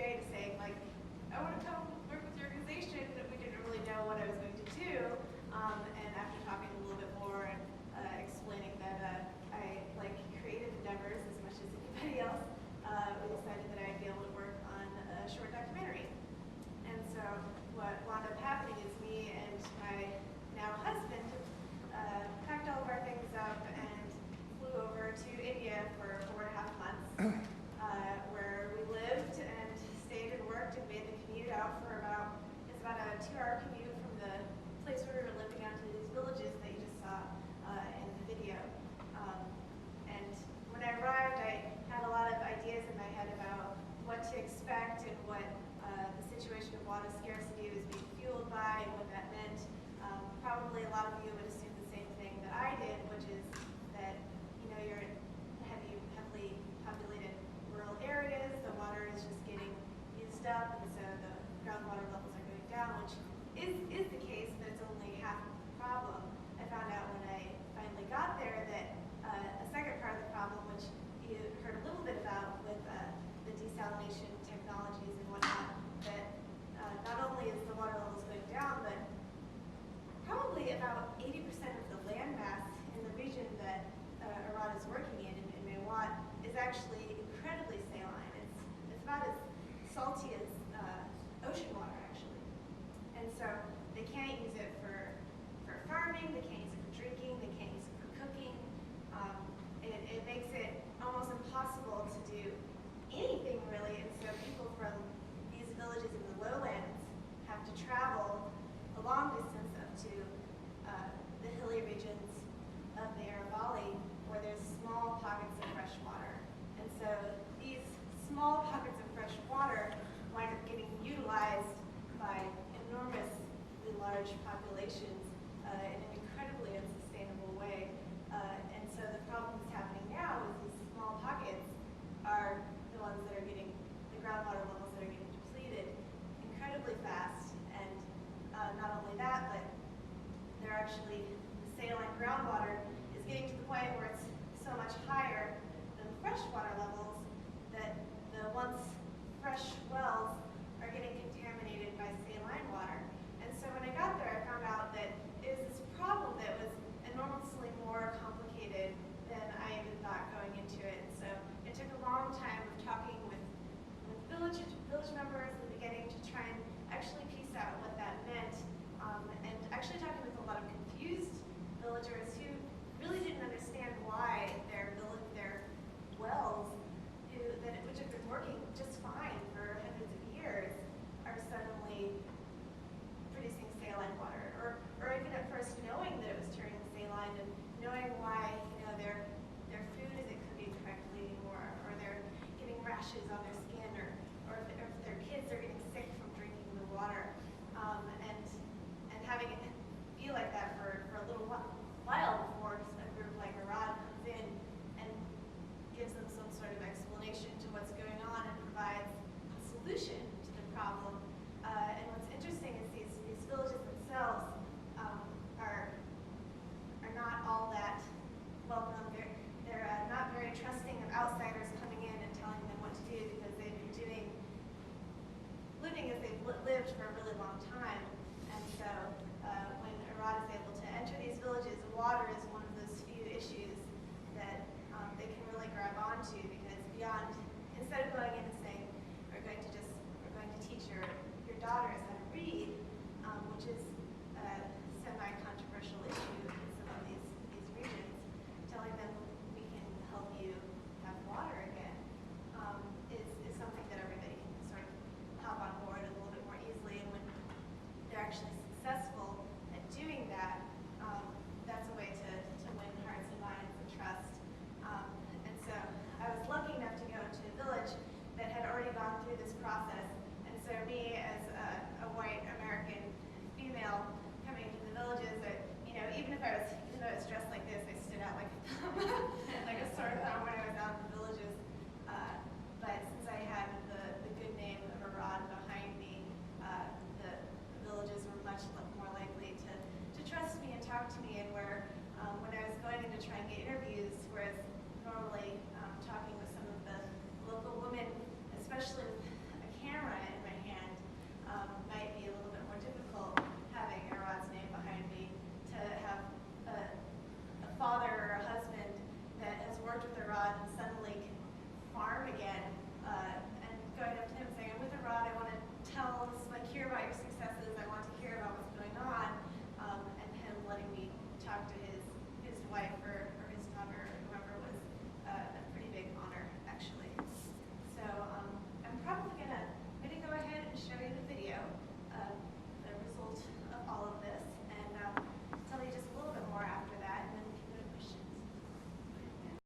Jay to saying, like, I want to come work with your organization. We didn't really know what I was going to do. And after talking a little bit more and explaining that I like creative endeavors as much as anybody else, we decided that I'd be able to work on a short documentary. And so what wound up happening is me and my now husband packed all of our things up and flew over to India for 4.5 months, where we lived and stayed and worked and made the commute out for it's about a 2-hour commute from the place where we were living out to these villages that you just saw in the video. And when I arrived, I had a lot of ideas in my head about what to expect and what the situation of water scarcity was being fueled by and what that meant. Probably a lot of you would assume the same thing that I did, which is that you're in heavily populated rural areas, the water is just getting used up, and so the groundwater levels are going down, which is the case, but it's only half of the problem. I found out when I finally got there that a second part of the problem, which you heard a little bit about with the desalination technologies and whatnot, that not only is the water levels going down, but probably about 80% of the land mass in the region that Arad is working in Mewat is actually incredibly saline. It's about as salty as ocean water, actually. And so they can't use it for farming, they can't use it for drinking, they can't use it for cooking. It makes it almost impossible to do anything really, and so people from these villages in the lowlands have to travel a long distance up to the hilly regions of the Aravalli, where there's small pockets of fresh water. And so these small pockets of fresh water wind up getting utilized by enormously large populations in an incredibly unsustainable way. And so the problem that's happening now is these small pockets are the ones that are getting, the groundwater levels that are getting depleted incredibly fast. And not only that, but they're actually, the saline groundwater is getting to the point where it's so much higher than the freshwater levels that the once fresh wells are getting contaminated by saline water. And so when I got there, I found out that it was this problem that was enormously more complicated than I even thought going into it. So it took a long time of talking with village members in the beginning to try and actually piece out what that meant, and actually talking with a lot of confused villagers who really didn't understand why their wells, which have been working just fine for hundreds of years, are suddenly producing saline water, or even at first knowing that it was turning saline and knowing why their food isn't cooking correctly anymore, or they're getting rashes on their skin, or if their kids are getting sick from drinking the water, and having it be like that for a little while before a group like Arad comes in and gives them some sort of explanation to what's going on and provides a solution to the problem. And what's interesting is these villages themselves are not all that welcome. They're not very trusting of outsiders coming in and telling them what to do, because they've been living as they've lived for a really long time. And so when Arad is able to enter these villages, water is one of those few issues that they can really grab onto, because beyond, instead of going in and saying, we're going to teach your daughters how to read, which is a semi-controversial issue in some of these regions, telling them we can help you have water again is something that everybody can sort of hop on board a little bit more easily. And when they're actually successful at doing that, that's a way to win hearts and minds and trust. And so I was lucky enough to go to a village that had already gone through this process. And so me, as a white American female coming into the villages, even if I was dressed like this, I stood out like a thumb, like a sore thumb when I